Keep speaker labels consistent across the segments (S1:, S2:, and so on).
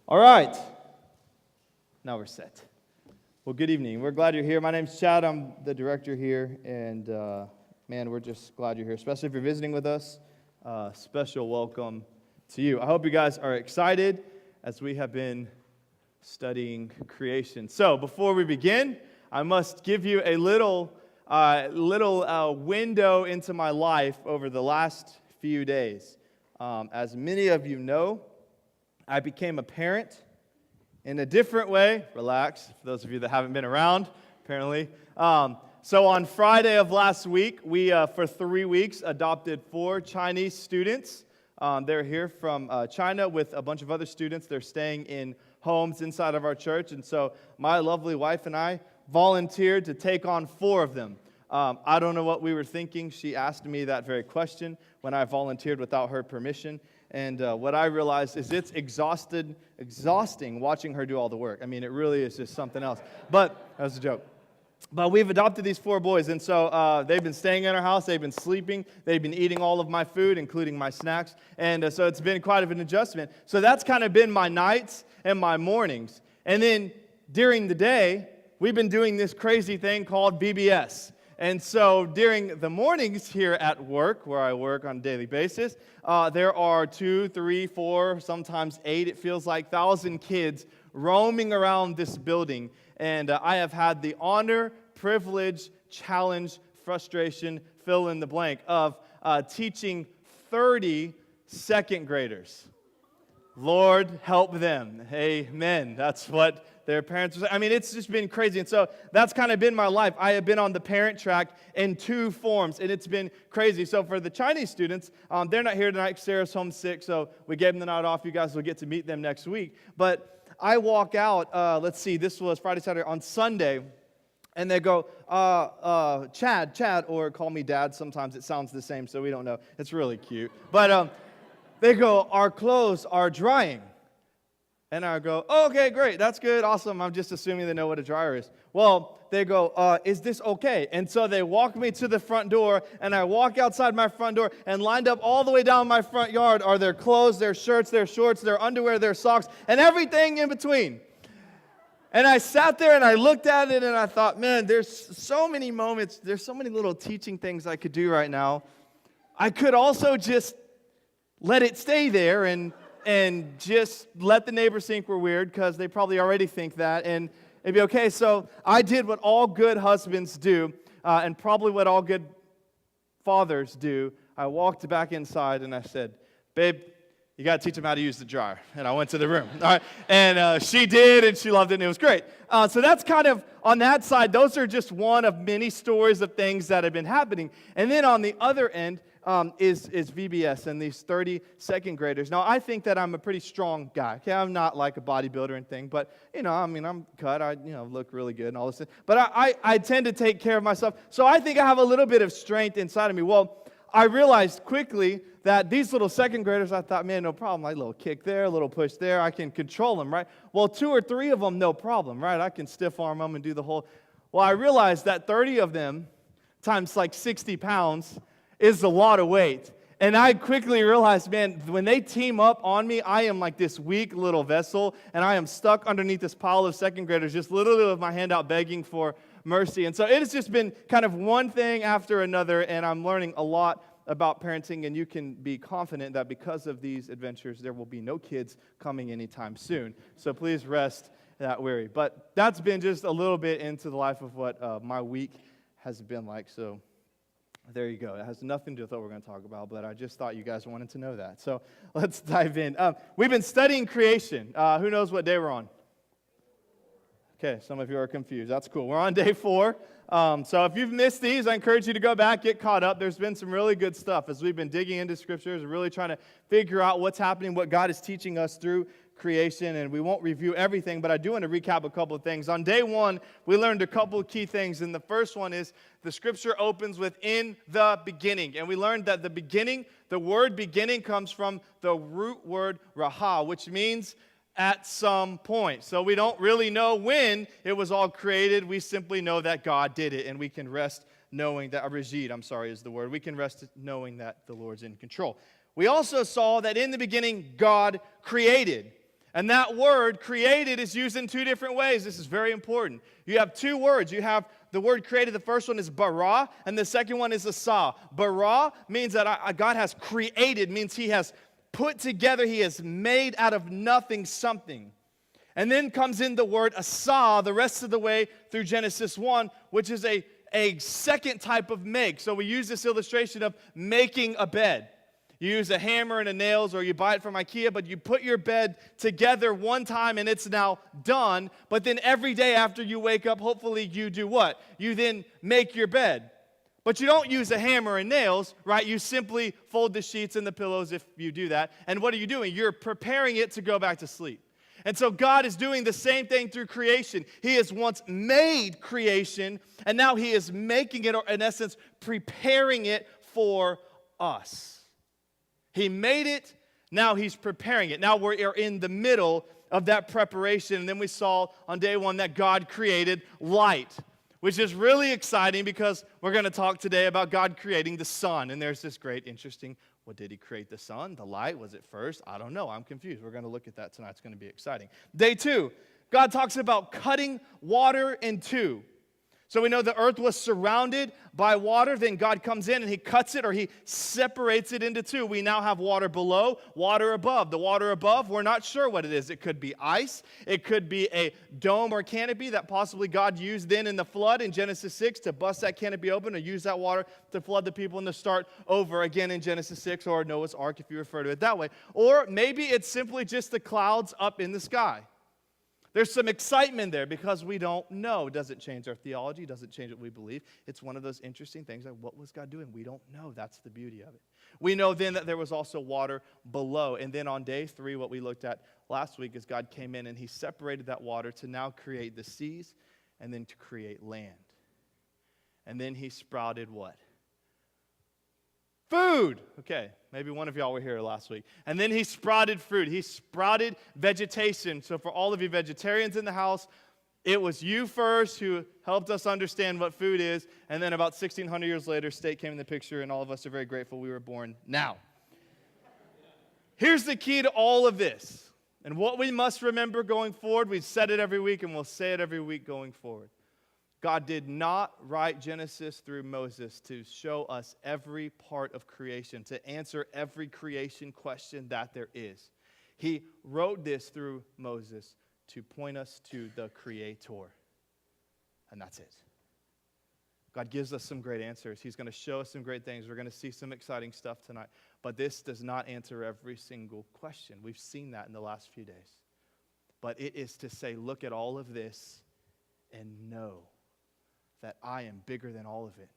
S1: All right. Now we're set. Well, good evening. We're glad you're here. My name's Chad. I'm the director here. And, man, we're just glad you're here, especially if you're visiting with us. Special welcome to you. I hope you guys are excited as we have been studying creation. So, before we begin, I must give you a little window into my life over the last few days. As many of you know, I became a parent in a different way. Relax, for those of you that haven't been around, apparently. So on Friday of last week, we, for 3 weeks, adopted 4 Chinese students. They're here from China with a bunch of other students. They're staying in homes inside of our church. And so my lovely wife and I volunteered to take on 4 of them. I don't know what we were thinking. She asked me that very question when I volunteered without her permission. And what I realized is it's exhausting watching her do all the work. I mean, it really is just something else. But that was a joke. But we've adopted these 4 boys, and so they've been staying in our house. They've been sleeping. They've been eating all of my food, including my snacks. And so it's been quite of an adjustment. So that's kind of been my nights and my mornings. And then during the day, we've been doing this crazy thing called VBS. And so during the mornings here at work, where I work on a daily basis, there are 2, 3, 4, sometimes 8, it feels like, 1,000 kids roaming around this building. And I have had the honor, privilege, challenge, frustration, fill in the blank, of teaching 30 second graders. Lord, help them. Amen. That's what their parents were saying. I mean, it's just been crazy. And so that's kind of been my life. I have been on the parent track in 2 forms, and it's been crazy. So for the Chinese students, they're not here tonight. Sarah's home sick, so we gave them the night off. You guys will get to meet them next week. But I walk out, this was Friday, Saturday, on Sunday, and they go, Chad, or call me Dad. Sometimes it sounds the same, so we don't know. It's really cute. But they go, our clothes are drying. And I go, oh, okay, great, that's good, awesome. I'm just assuming they know what a dryer is. Well, they go, is this okay? And so they walk me to the front door, and I walk outside my front door, and lined up all the way down my front yard are their clothes, their shirts, their shorts, their underwear, their socks, and everything in between. And I sat there, and I looked at it, and I thought, man, there's so many moments, there's so many little teaching things I could do right now. I could also just let it stay there and just let the neighbors think we're weird, because they probably already think that, and it'd be okay. So I did what all good husbands do, and probably what all good fathers do. I walked back inside, and I said, babe, you got to teach them how to use the dryer. And I went to the room. All right, and she did, and she loved it, and it was great. So that's kind of, on that side, those are just one of many stories of things that have been happening. And then on the other end, is VBS and these 30 second graders. Now, I think that I'm a pretty strong guy. Okay, I'm not like a bodybuilder and thing, but, I'm cut. I, look really good and all this. But I tend to take care of myself. So I think I have a little bit of strength inside of me. Well, I realized quickly that these little second graders, I thought, man, no problem. Like a little kick there, a little push there. I can control them, right? Well, 2 or 3 of them, no problem, right? I can stiff arm them and do the whole. Well, I realized that 30 of them times like 60 pounds is a lot of weight. And I quickly realized, man, when they team up on me, I am like this weak little vessel, and I am stuck underneath this pile of second graders, just literally with my hand out begging for mercy. And so it has just been kind of one thing after another, and I'm learning a lot about parenting, and you can be confident that because of these adventures, there will be no kids coming anytime soon. So please rest that weary. But that's been just a little bit into the life of what my week has been like, so there you go. It has nothing to do with what we're going to talk about, but I just thought you guys wanted to know that. So let's dive in. We've been studying creation. Who knows what day we're on? Okay, some of you are confused. That's cool. We're on day 4. So if you've missed these, I encourage you to go back, get caught up. There's been some really good stuff as we've been digging into scriptures and really trying to figure out what's happening, what God is teaching us through creation, and we won't review everything, but I do want to recap a couple of things. On day 1, we learned a couple of key things, and the first one is the scripture opens with "in the beginning," and we learned that the word beginning comes from the root word raha, which means at some point. So we don't really know when it was all created. We simply know that God did it, and we can rest knowing that, is the word. We can rest knowing that the Lord's in control. We also saw that in the beginning, God created. And that word created is used in two different ways. This is very important. You have two words. You have the word created. The first one is bara, and the second one is asa. Bara means that God has created, means he has put together, he has made out of nothing something. And then comes in the word asa the rest of the way through Genesis 1, which is a second type of make. So we use this illustration of making a bed. You use a hammer and a nails, or you buy it from IKEA, but you put your bed together one time and it's now done. But then every day after you wake up, hopefully you do what? You then make your bed. But you don't use a hammer and nails, right? You simply fold the sheets and the pillows if you do that. And what are you doing? You're preparing it to go back to sleep. And so God is doing the same thing through creation. He has once made creation, and now he is making it, or in essence, preparing it for us. He made it, now he's preparing it. Now we're in the middle of that preparation. And then we saw on day one that God created light, which is really exciting because we're going to talk today about God creating the sun. And there's this great, interesting, what did he create the sun? The light, was it first? I don't know. I'm confused. We're going to look at that tonight. It's going to be exciting. Day two, God talks about cutting water in two. So we know the earth was surrounded by water. Then God comes in and he cuts it, or he separates it into two. We now have water below, water above. The water above, we're not sure what it is. It could be ice. It could be a dome or canopy that possibly God used then in the flood in Genesis 6 to bust that canopy open, or use that water to flood the people and to start over again in Genesis 6, or Noah's Ark if you refer to it that way. Or maybe it's simply just the clouds up in the sky. There's some excitement there because we don't know. It doesn't change our theology. It doesn't change what we believe. It's one of those interesting things. Like, what was God doing? We don't know. That's the beauty of it. We know then that there was also water below. And then on day three, what we looked at last week is God came in and he separated that water to now create the seas and then to create land. And then he sprouted what? Food. Okay, maybe one of y'all were here last week. And then he sprouted fruit. He sprouted vegetation. So for all of you vegetarians in the house, it was you first who helped us understand what food is. And then about 1,600 years later, steak came in the picture, and all of us are very grateful we were born now. Here's the key to all of this. And what we must remember going forward, we've said it every week, and we'll say it every week going forward. God did not write Genesis through Moses to show us every part of creation, to answer every creation question that there is. He wrote this through Moses to point us to the Creator. And that's it. God gives us some great answers. He's going to show us some great things. We're going to see some exciting stuff tonight. But this does not answer every single question. We've seen that in the last few days. But it is to say, look at all of this and know that I am bigger than all of it,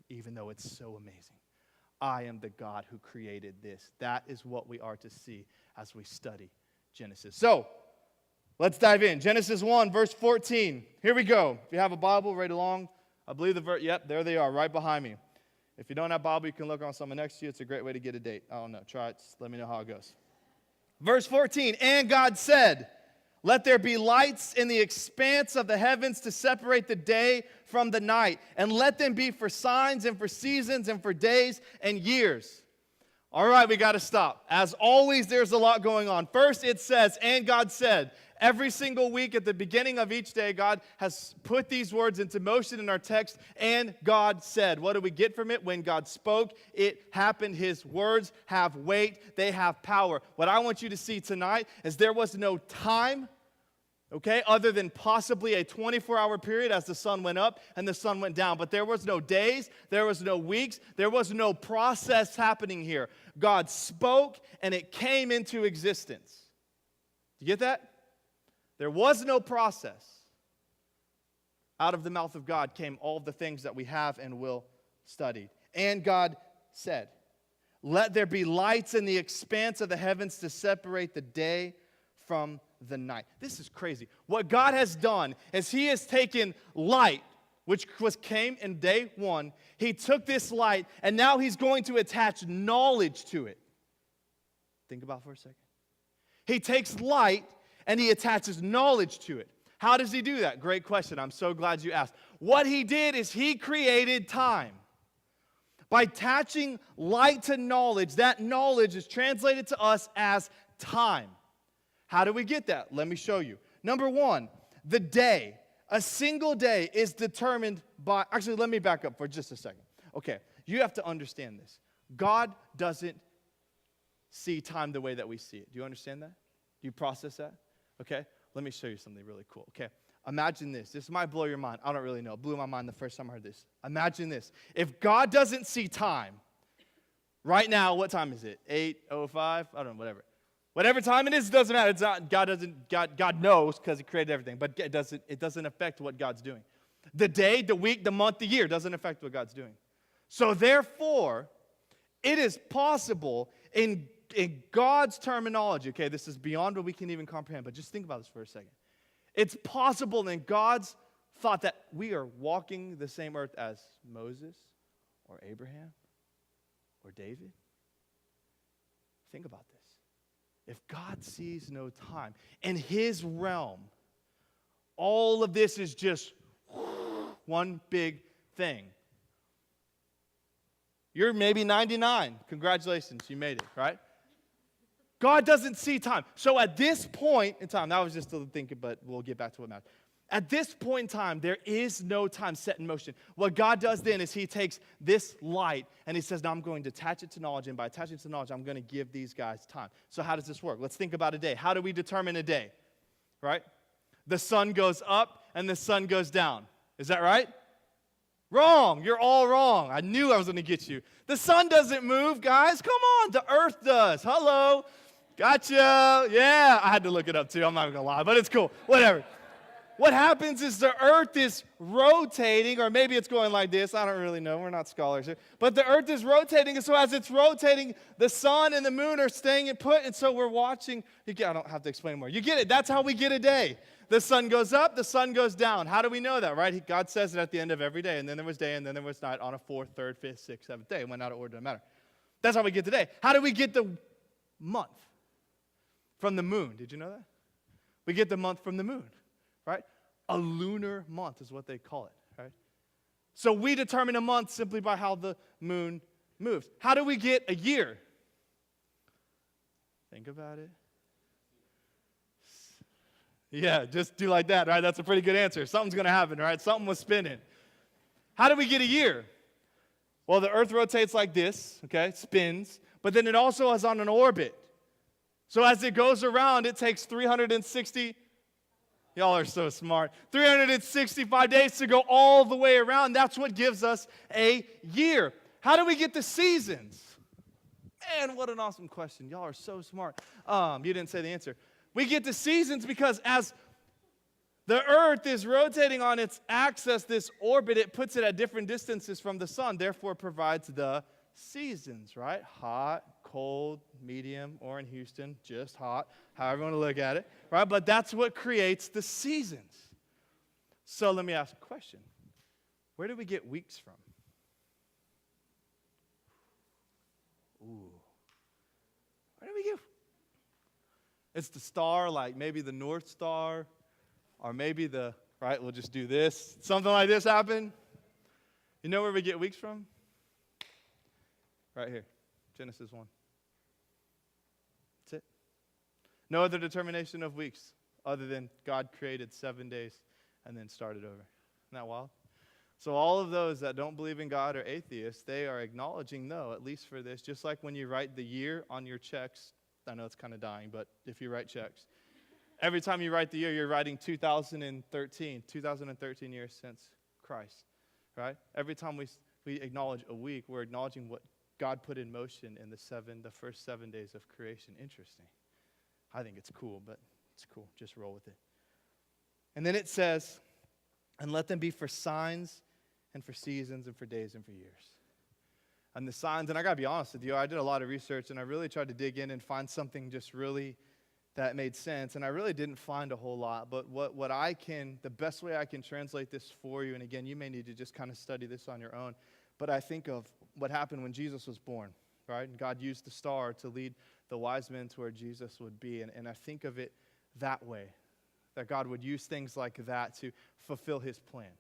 S1: even though it's so amazing. I am the God who created this. That is what we are to see as we study Genesis. So, let's dive in. Genesis 1, verse 14. Here we go. If you have a Bible, read along. I believe the verse, yep, there they are, right behind me. If you don't have a Bible, you can look on someone next to you. It's a great way to get a date. I don't know. Try it. Just let me know how it goes. Verse 14, and God said, let there be lights in the expanse of the heavens to separate the day from the night, and let them be for signs and for seasons and for days and years. All right, we got to stop. As always, there's a lot going on. First, it says, and God said. Every single week at the beginning of each day, God has put these words into motion in our text, and God said. What do we get from it? When God spoke, it happened. His words have weight. They have power. What I want you to see tonight is there was no time, okay, other than possibly a 24-hour period as the sun went up and the sun went down. But there was no days, there was no weeks, there was no process happening here. God spoke and it came into existence. Do you get that? There was no process. Out of the mouth of God came all the things that we have and will study. And God said, let there be lights in the expanse of the heavens to separate the day from the night. This is crazy. What God has done is he has taken light, which came in day one. He took this light, and now he's going to attach knowledge to it. Think about it for a second. He takes light, and he attaches knowledge to it. How does he do that? Great question. I'm so glad you asked. What he did is he created time. By attaching light to knowledge, that knowledge is translated to us as time. How do we get that? Let me show you. Number one, the day. A single day is determined by, actually, let me back up for just a second. Okay, you have to understand this. God doesn't see time the way that we see it. Do you understand that? Do you process that? Okay, let me show you something really cool. Okay, imagine this. This might blow your mind. I don't really know. It blew my mind the first time I heard this. Imagine this. If God doesn't see time, right now, what time is it? 8:05? I don't know, whatever. Whatever time it is, it doesn't matter. It's not, God knows because he created everything, but it doesn't affect what God's doing. The day, the week, the month, the year doesn't affect what God's doing. So therefore, it is possible in God's terminology, okay, this is beyond what we can even comprehend, but just think about this for a second. It's possible in God's thought that we are walking the same earth as Moses or Abraham or David. Think about this. If God sees no time, in his realm, all of this is just one big thing. You're maybe 99. Congratulations, you made it, right? God doesn't see time. So at this point in time, that was just a thinking, but we'll get back to what matters. At this point in time, there is no time set in motion. What God does then is he takes this light and he says, now I'm going to attach it to knowledge, and by attaching it to knowledge, I'm going to give these guys time. So how does this work? Let's think about a day. How do we determine a day? Right? The sun goes up and the sun goes down. Is that right? Wrong. You're all wrong. I knew I was going to get you. The sun doesn't move, guys. Come on. The earth does. Hello. Gotcha. Yeah. I had to look it up too. I'm not going to lie, but it's cool. Whatever. What happens is the earth is rotating, or maybe it's going like this. I don't really know. We're not scholars here. But the earth is rotating, and so as it's rotating, the sun and the moon are staying put, and so we're watching. I don't have to explain more. You get it. That's how we get a day. The sun goes up, the sun goes down. How do we know that, right? God says it at the end of every day, and then there was day, and then there was night on a fourth, third, fifth, sixth, seventh day. It went out of order, doesn't matter. That's how we get the day. How do we get the month? From the moon. Did you know that? We get the month from the moon. Right? A lunar month is what they call it, right? So we determine a month simply by how the moon moves. How do we get a year? Think about it. Yeah, just do like that, right? That's a pretty good answer. Something's going to happen, right? Something was spinning. How do we get a year? Well, the earth rotates like this, okay? It spins, but then it also is on an orbit. So as it goes around, it takes 360. Y'all are so smart. 365 days to go all the way around. That's what gives us a year. How do we get the seasons? Man, what an awesome question. Y'all are so smart. You didn't say the answer. We get the seasons because as the earth is rotating on its axis, this orbit, it puts it at different distances from the sun, therefore provides the seasons, right? Hot, cold, medium, or in Houston, just hot, however you want to look at it, right? But that's what creates the seasons. So let me ask a question. Where do we get weeks from? Ooh. Where do we get? It's the star, like maybe the North Star, or maybe right, we'll just do this. Something like this happen. You know where we get weeks from? Right here, Genesis 1. That's it. No other determination of weeks other than God created 7 days and then started over. Isn't that wild? So all of those that don't believe in God or atheists, they are acknowledging, no, at least for this, just like when you write the year on your checks. I know it's kind of dying, but if you write checks, every time you write the year, you're writing 2013 years since Christ, right? Every time we acknowledge a week, we're acknowledging what God put in motion in the first 7 days of creation. Interesting. I think it's cool, but it's cool. Just roll with it. And then it says, and let them be for signs and for seasons and for days and for years. And the signs, and I got to be honest with you, I did a lot of research and I really tried to dig in and find something just really that made sense. And I really didn't find a whole lot, but the best way I can translate this for you, and again, you may need to just kind of study this on your own, but I think of what happened when Jesus was born, right? And God used the star to lead the wise men to where Jesus would be. And I think of it that way, that God would use things like that to fulfill his plan.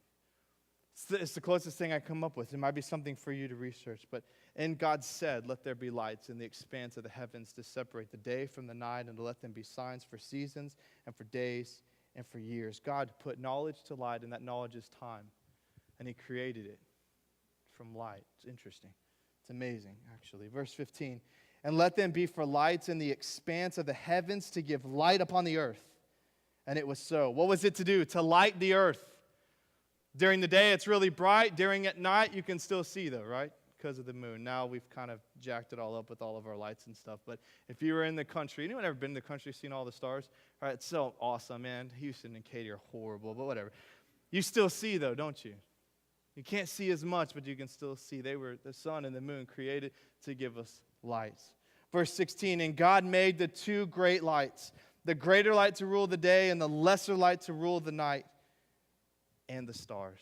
S1: It's the closest thing I come up with. It might be something for you to research, but And God said, let there be lights in the expanse of the heavens to separate the day from the night and to let them be signs for seasons and for days and for years. God put knowledge to light, and that knowledge is time. And he created it from light. It's interesting. It's amazing, actually. Verse 15, and let them be for lights in the expanse of the heavens to give light upon the earth. And it was so. What was it to do? To light the earth. During the day, it's really bright. During at night, you can still see, though, right? Because of the moon. Now we've kind of jacked it all up with all of our lights and stuff. But if you were in the country, anyone ever been in the country, seen all the stars? All right, it's so awesome, man. Houston and Katy are horrible, but whatever. You still see, though, don't you? You can't see as much, but you can still see. They were the sun and the moon created to give us lights. Verse 16, and God made the two great lights, the greater light to rule the day and the lesser light to rule the night, and the stars.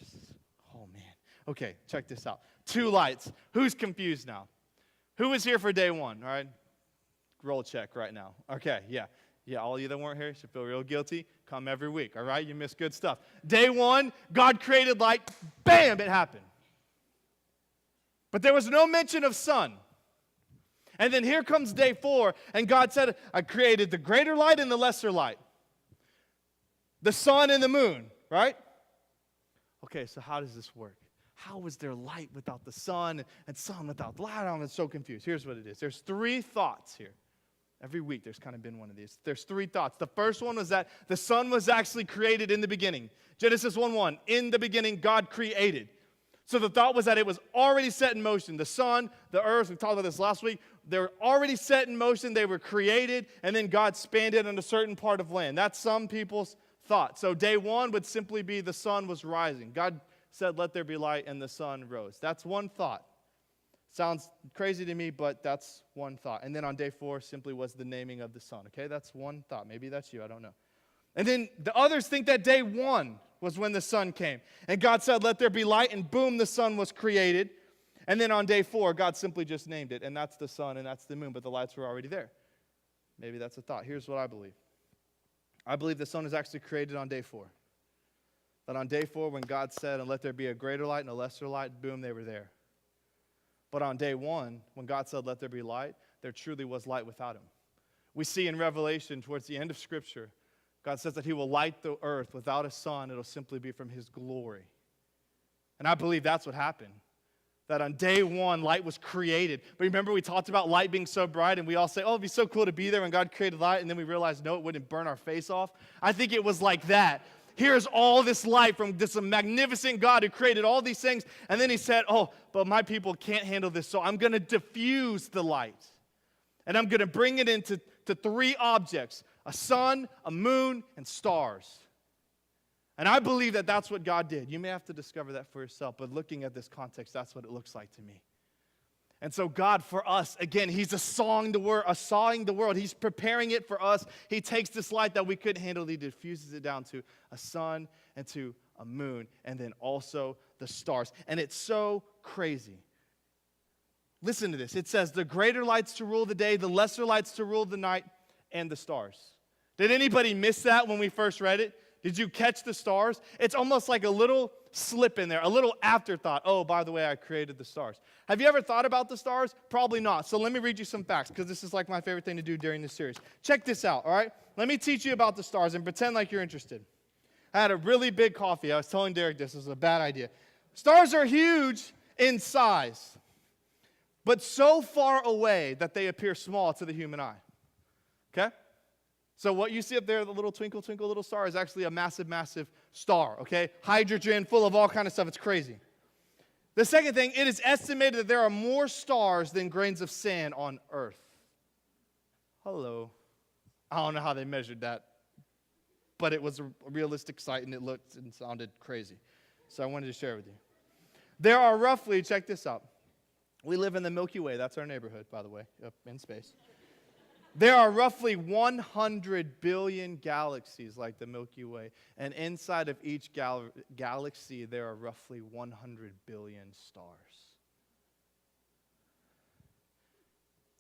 S1: Oh, man. Okay, check this out. Two lights. Who's confused now? Who was here for day one? All right. Roll check right now. Okay, yeah. Yeah, all of you that weren't here should feel real guilty. Come every week, all right? You missed good stuff. Day one, God created light. Bam, it happened. But there was no mention of sun. And then here comes day 4, and God said, I created the greater light and the lesser light. The sun and the moon, right? Okay, so how does this work? How is there light without the sun and sun without light? I'm so confused. Here's what it is. There's 3 thoughts here. Every week there's kind of been one of these. There's 3 thoughts. The first one was that the sun was actually created in the beginning. Genesis 1:1, in the beginning God created. So the thought was that it was already set in motion. The sun, the earth, we talked about this last week, they were already set in motion. They were created, and then God spanned it on a certain part of land. That's some people's thought. So day 1 would simply be the sun was rising. God said, let there be light, and the sun rose. That's one thought. Sounds crazy to me, but that's one thought. And then on day 4 simply was the naming of the sun. Okay, that's one thought. Maybe that's you, I don't know. And then the others think that day 1 was when the sun came. And God said, let there be light, and boom, the sun was created. And then on day 4, God simply just named it, and that's the sun and that's the moon, but the lights were already there. Maybe that's a thought. Here's what I believe. I believe the sun was actually created on day 4. That on day 4, when God said, and let there be a greater light and a lesser light, boom, they were there. But on day 1, when God said, let there be light, there truly was light without him. We see in Revelation, towards the end of Scripture, God says that he will light the earth without a sun. It'll simply be from his glory. And I believe that's what happened. That on day 1, light was created. But remember, we talked about light being so bright, and we all say, oh, it'd be so cool to be there when God created light, and then we realized, no, it wouldn't burn our face off. I think it was like that. Here's all this light from this magnificent God who created all these things. And then he said, oh, but my people can't handle this, so I'm going to diffuse the light. And I'm going to bring it into 3 objects, a sun, a moon, and stars. And I believe that that's what God did. You may have to discover that for yourself, but looking at this context, that's what it looks like to me. And so God, for us, again, he's sawing the world. He's preparing it for us. He takes this light that we couldn't handle. He diffuses it down to a sun and to a moon, and then also the stars. And it's so crazy. Listen to this. It says, the greater lights to rule the day, the lesser lights to rule the night, and the stars. Did anybody miss that when we first read it? Did you catch the stars? It's almost like a little slip in there, a little afterthought. Oh, by the way, I created the stars. Have you ever thought about the stars? Probably not. So let me read you some facts, because this is like my favorite thing to do during this series. Check this out, all right? Let me teach you about the stars and pretend like you're interested. I had a really big coffee. I was telling Derek this was a bad idea. Stars are huge in size, but so far away that they appear small to the human eye. Okay? So what you see up there, the little twinkle, twinkle, little star, is actually a massive, massive star, okay? Hydrogen, full of all kind of stuff. It's crazy. The second thing, it is estimated that there are more stars than grains of sand on Earth. Hello. I don't know how they measured that, but it was a realistic sight, and it looked and sounded crazy. So I wanted to share with you. There are roughly, check this out. We live in the Milky Way. That's our neighborhood, by the way, up in space. There are roughly 100 billion galaxies like the Milky Way, and inside of each galaxy, there are roughly 100 billion stars.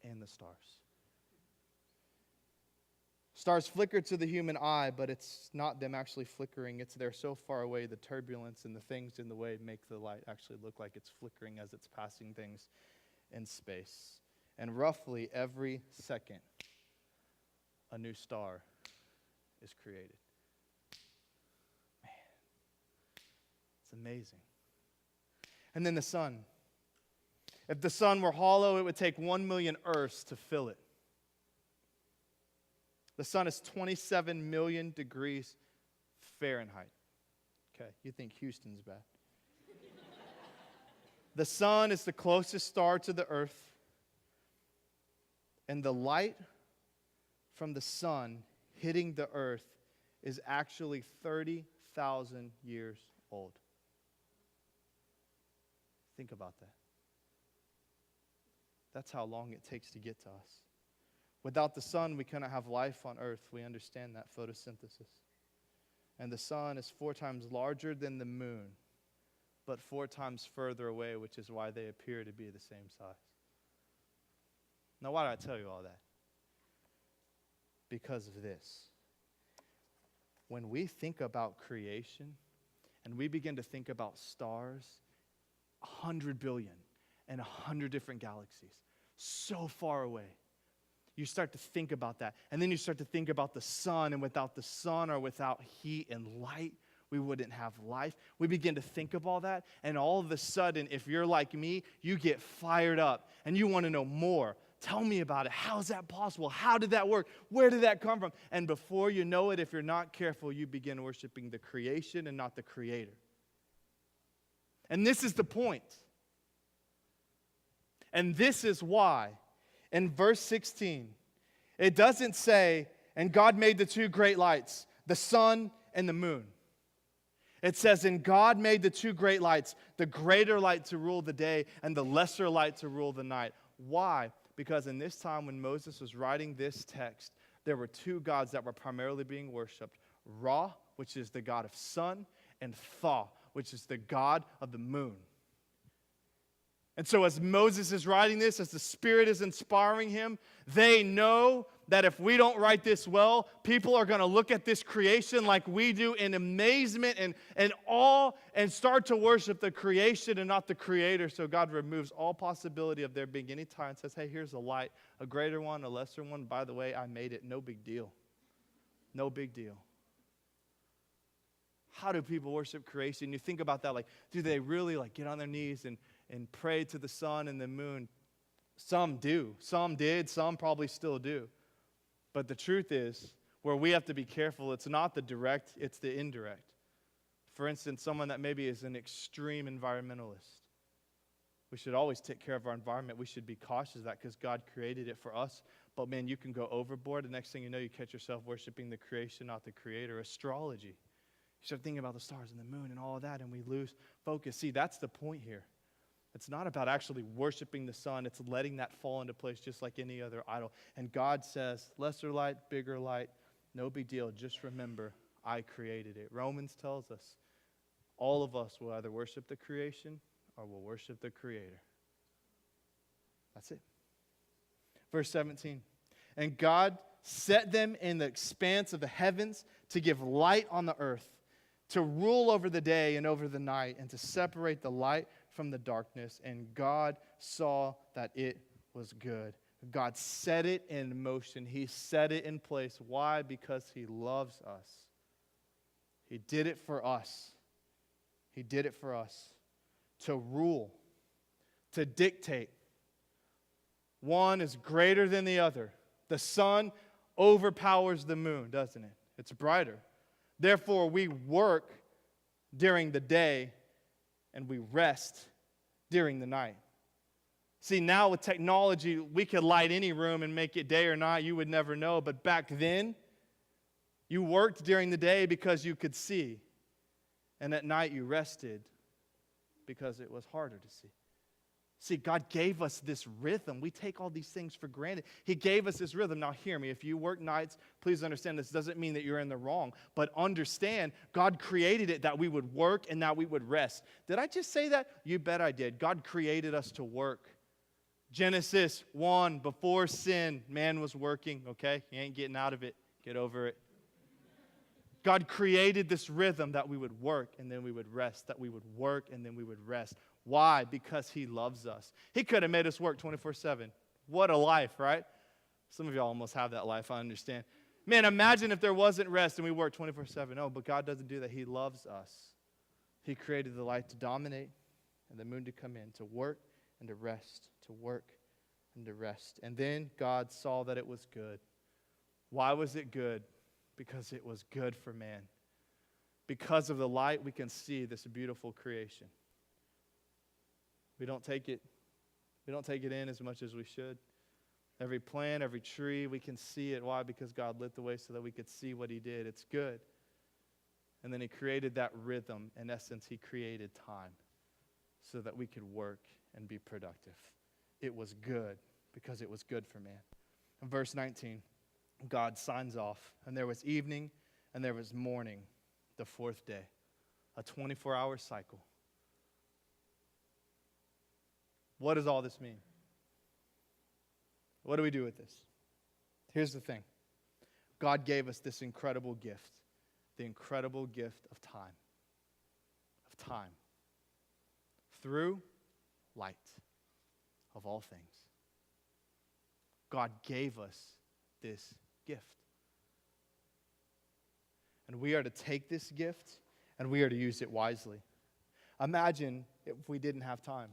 S1: And the stars. Stars flicker to the human eye, but it's not them actually flickering. It's they're so far away, the turbulence and the things in the way make the light actually look like it's flickering as it's passing things in space. And roughly every second, a new star is created. Man, it's amazing. And then the sun. If the sun were hollow, it would take 1 million Earths to fill it. The sun is 27 million degrees Fahrenheit. Okay, you think Houston's bad. The sun is the closest star to the earth, and the light from the sun hitting the earth is actually 30,000 years old. Think about that. That's how long it takes to get to us. Without the sun, we cannot have life on earth. We understand that, photosynthesis. And the sun is 4 times larger than the moon, but 4 times further away, which is why they appear to be the same size. Now, why did I tell you all that? Because of this. When we think about creation and we begin to think about stars, 100 billion and 100 different galaxies, so far away, you start to think about that. And then you start to think about the sun, and without the sun or without heat and light, we wouldn't have life. We begin to think of all that, and all of a sudden, if you're like me, you get fired up, and you want to know more. Tell me about it. How is that possible? How did that work? Where did that come from? And before you know it, if you're not careful, you begin worshiping the creation and not the Creator. And this is the point. And this is why, in verse 16, it doesn't say, and God made the 2 great lights, the sun and the moon. It says, and God made the 2 great lights, the greater light to rule the day and the lesser light to rule the night. Why? Because in this time when Moses was writing this text, there were 2 gods that were primarily being worshipped. Ra, which is the god of sun, and Tha, which is the god of the moon. And so as Moses is writing this, as the Spirit is inspiring him, they know that if we don't write this well, people are going to look at this creation like we do in amazement and awe and start to worship the creation and not the Creator. So God removes all possibility of there being any time and says, hey, here's a light, a greater one, a lesser one. By the way, I made it. No big deal. No big deal. How do people worship creation? You think about that, like, do they really get on their knees and pray to the sun and the moon? Some do. Some did. Some probably still do. But the truth is, where we have to be careful, it's not the direct, it's the indirect. For instance, someone that maybe is an extreme environmentalist. We should always take care of our environment. We should be cautious of that because God created it for us. But man, you can go overboard. The next thing you know, you catch yourself worshiping the creation, not the Creator. Astrology. You start thinking about the stars and the moon and all of that, and we lose focus. See, that's the point here. It's not about actually worshiping the sun. It's letting that fall into place just like any other idol. And God says, lesser light, bigger light, no big deal. Just remember, I created it. Romans tells us all of us will either worship the creation or will worship the Creator. That's it. Verse 17. And God set them in the expanse of the heavens to give light on the earth, to rule over the day and over the night, and to separate the light from the darkness. And God saw that it was good. God set it in motion. He set it in place. Why? Because He loves us. He did it for us. He did it for us. To rule, to dictate. One is greater than the other. The sun overpowers the moon, doesn't it? It's brighter. Therefore, we work during the day and we rest during the night. See, now with technology, we could light any room and make it day or night. You would never know. But back then, you worked during the day because you could see. And at night, you rested because it was harder to see. See, God gave us this rhythm. We take all these things for granted. He gave us this rhythm. Now hear me. If you work nights, please understand this doesn't mean that you're in the wrong. But understand, God created it that we would work and that we would rest. Did I just say that? You bet I did. God created us to work. Genesis 1, before sin, man was working, okay? You ain't getting out of it. Get over it. God created this rhythm that we would work and then we would rest, that we would work and then we would rest. Why? Because he loves us. He could have made us work 24/7. What a life, right? Some of y'all almost have that life, I understand. Man, imagine if there wasn't rest and we worked 24/7. No, but God doesn't do that. He loves us. He created the light to dominate and the moon to come in, to work and to rest, to work and to rest. And then God saw that it was good. Why was it good? Because it was good for man. Because of the light, we can see this beautiful creation. We don't take it in as much as we should. Every plant, every tree, we can see it. Why? Because God lit the way so that we could see what he did. It's good. And then he created that rhythm. In essence, he created time so that we could work and be productive. It was good because it was good for man. In verse 19, God signs off, and there was evening and there was morning, the fourth day, a 24-hour cycle. What does all this mean? What do we do with this? Here's the thing. God gave us this incredible gift, the incredible gift of time. Of time. Through light of all things. God gave us this gift. And we are to take this gift and we are to use it wisely. Imagine if we didn't have time.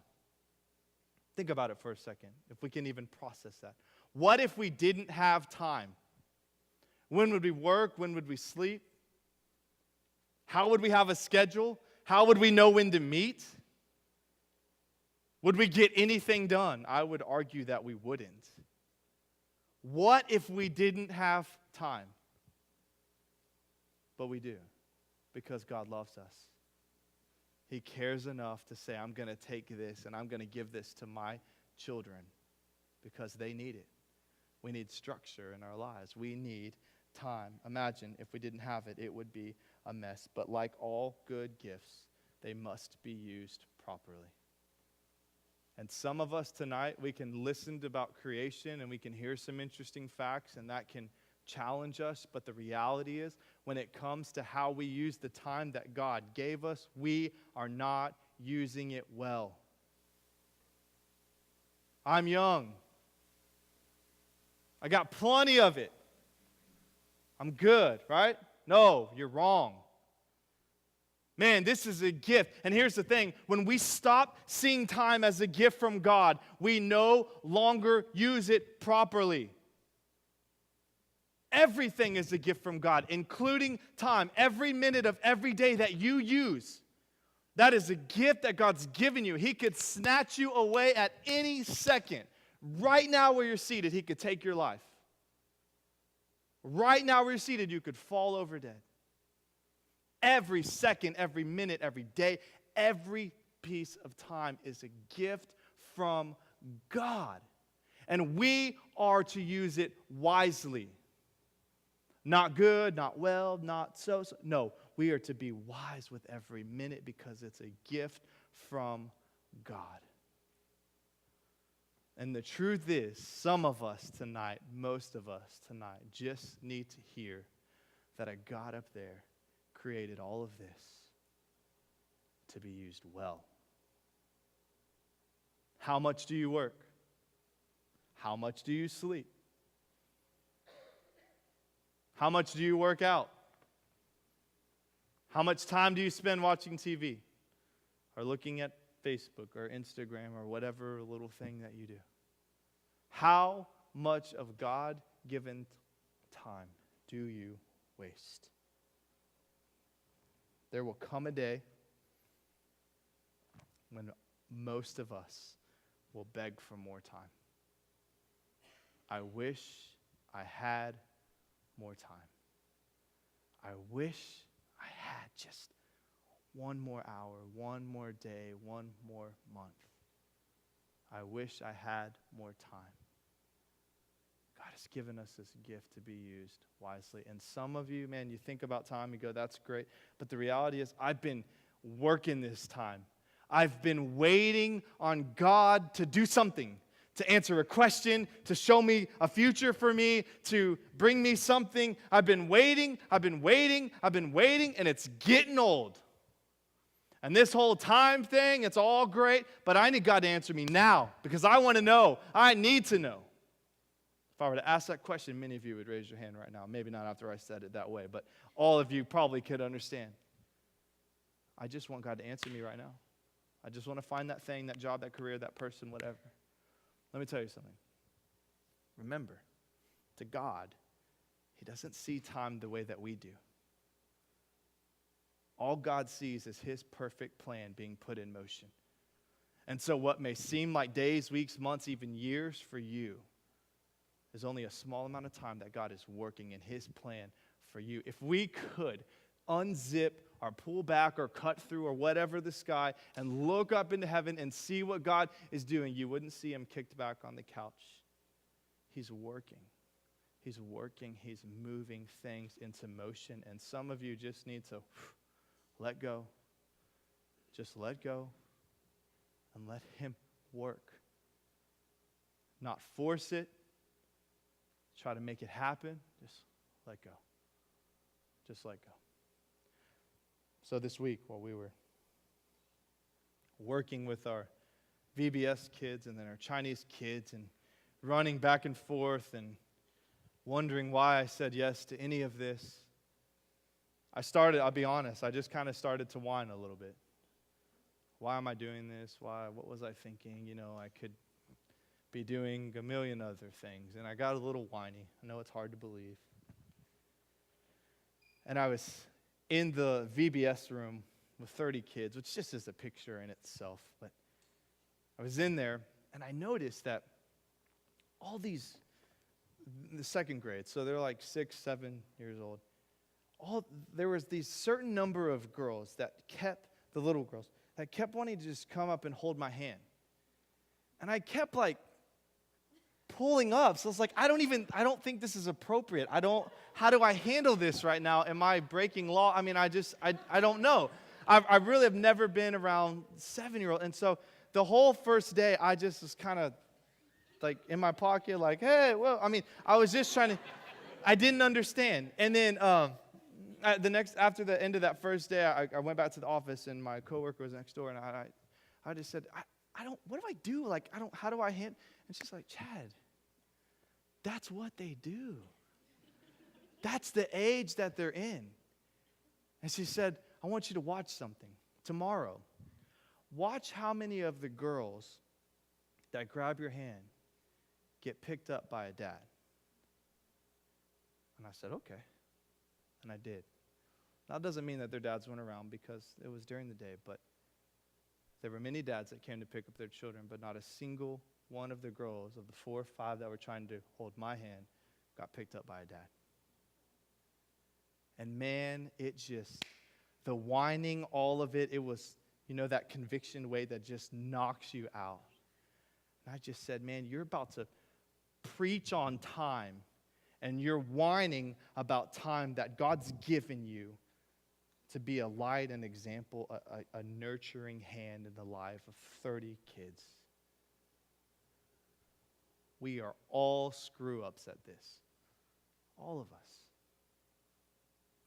S1: Think about it for a second, if we can even process that. What if we didn't have time? When would we work? When would we sleep? How would we have a schedule? How would we know when to meet? Would we get anything done? I would argue that we wouldn't. What if we didn't have time? But we do, because God loves us. He cares enough to say, I'm going to take this and I'm going to give this to my children because they need it. We need structure in our lives. We need time. Imagine if we didn't have it, it would be a mess. But like all good gifts, they must be used properly. And some of us tonight, we can listen about creation and we can hear some interesting facts and that can challenge us. But the reality is, when it comes to how we use the time that God gave us, we are not using it well. I'm young. I got plenty of it. I'm good, right? No, you're wrong. Man, this is a gift. And here's the thing. When we stop seeing time as a gift from God, we no longer use it properly. Everything is a gift from God, including time. Every minute of every day that you use, that is a gift that God's given you. He could snatch you away at any second. Right now where you're seated, he could take your life. Right now where you're seated, you could fall over dead. Every second, every minute, every day, every piece of time is a gift from God. And we are to use it wisely. Not good, not well, not so. No, we are to be wise with every minute because it's a gift from God. And the truth is, some of us tonight, most of us tonight, just need to hear that a God up there created all of this to be used well. How much do you work? How much do you sleep? How much do you work out? How much time do you spend watching TV or looking at Facebook or Instagram or whatever little thing that you do? How much of God-given time do you waste? There will come a day when most of us will beg for more time. I wish I had more time. I wish I had just one more hour, one more day, one more month. I wish I had more time. God has given us this gift to be used wisely. And some of you, man, you think about time, you go, that's great. But the reality is, I've been working this time. I've been waiting on God to do something, to answer a question, to show me a future for me, to bring me something. I've been waiting, and it's getting old. And this whole time thing, it's all great, but I need God to answer me now because I want to know. I need to know. If I were to ask that question, many of you would raise your hand right now. Maybe not after I said it that way, but all of you probably could understand. I just want God to answer me right now. I just want to find that thing, that job, that career, that person, whatever. Let me tell you something. Remember, to God, He doesn't see time the way that we do. All God sees is His perfect plan being put in motion. And so what may seem like days, weeks, months, even years for you is only a small amount of time that God is working in His plan for you. If we could unzip or pull back or cut through or whatever the sky and look up into heaven and see what God is doing, you wouldn't see Him kicked back on the couch. He's working. He's working. He's moving things into motion. And some of you just need to let go. Just let go and let Him work. Not force it. Try to make it happen. Just let go. Just let go. So this week, while we were working with our VBS kids and then our Chinese kids and running back and forth and wondering why I said yes to any of this, I'll be honest, I just kind of started to whine a little bit. Why am I doing this? Why? What was I thinking? I could be doing a million other things. And I got a little whiny. I know it's hard to believe. And I was in the VBS room with 30 kids, which just is a picture in itself. But I was in there, and I noticed that all these, the second grade, so they're like 6, 7 years old, there was these certain number of girls that kept, the little girls, that kept wanting to just come up and hold my hand. And I kept pulling up. So it's I don't think this is appropriate. How do I handle this right now? Am I breaking law? I mean, I don't know. I really have never been around 7-year-old. And so the whole first day, I just was kind of in my pocket, hey, well, I mean, I was just trying to, I didn't understand. And then after the end of that first day, I went back to the office and my coworker was next door and I just said, what do I do? How do I handle? And she's like, Chad, that's what they do. That's the age that they're in. And she said, I want you to watch something tomorrow. Watch how many of the girls that grab your hand get picked up by a dad. And I said, okay. And I did. Now, that doesn't mean that their dads weren't around because it was during the day, but there were many dads that came to pick up their children, but not a single one of the girls of the 4 or 5 that were trying to hold my hand got picked up by a dad. And man, the whining, all of it was, that conviction way that just knocks you out. And I just said, man, you're about to preach on time, and you're whining about time that God's given you to be a light and example, a nurturing hand in the life of 30 kids. We are all screw-ups at this. All of us.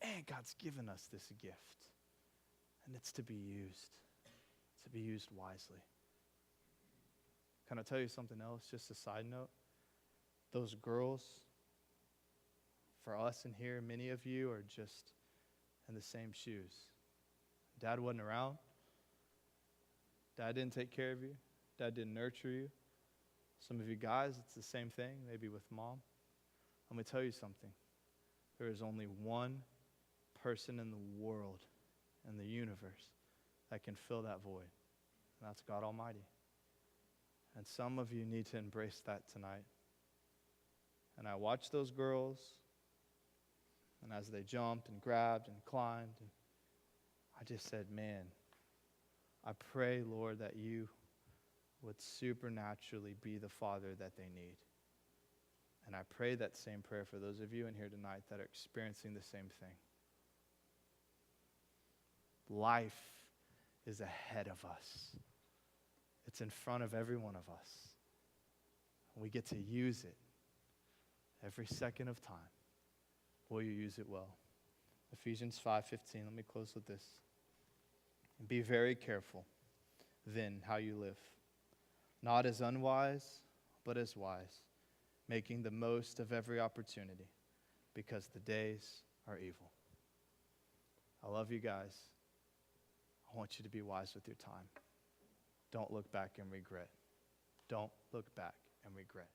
S1: Man, God's given us this gift. And it's to be used wisely. Can I tell you something else? Just a side note. Those girls, for us in here, many of you are just in the same shoes. Dad wasn't around. Dad didn't take care of you. Dad didn't nurture you. Some of you guys, it's the same thing, maybe with mom. Let me tell you something. There is only one person in the world, in the universe, that can fill that void, and that's God Almighty. And some of you need to embrace that tonight. And I watched those girls, and as they jumped and grabbed and climbed, and I just said, man, I pray, Lord, that you would supernaturally be the father that they need. And I pray that same prayer for those of you in here tonight that are experiencing the same thing. Life is ahead of us. It's in front of every one of us. We get to use it every second of time. Will you use it well? Ephesians 5:15. Let me close with this. And be very careful then how you live, not as unwise, but as wise, making the most of every opportunity, because the days are evil. I love you guys. I want you to be wise with your time. Don't look back and regret. Don't look back and regret.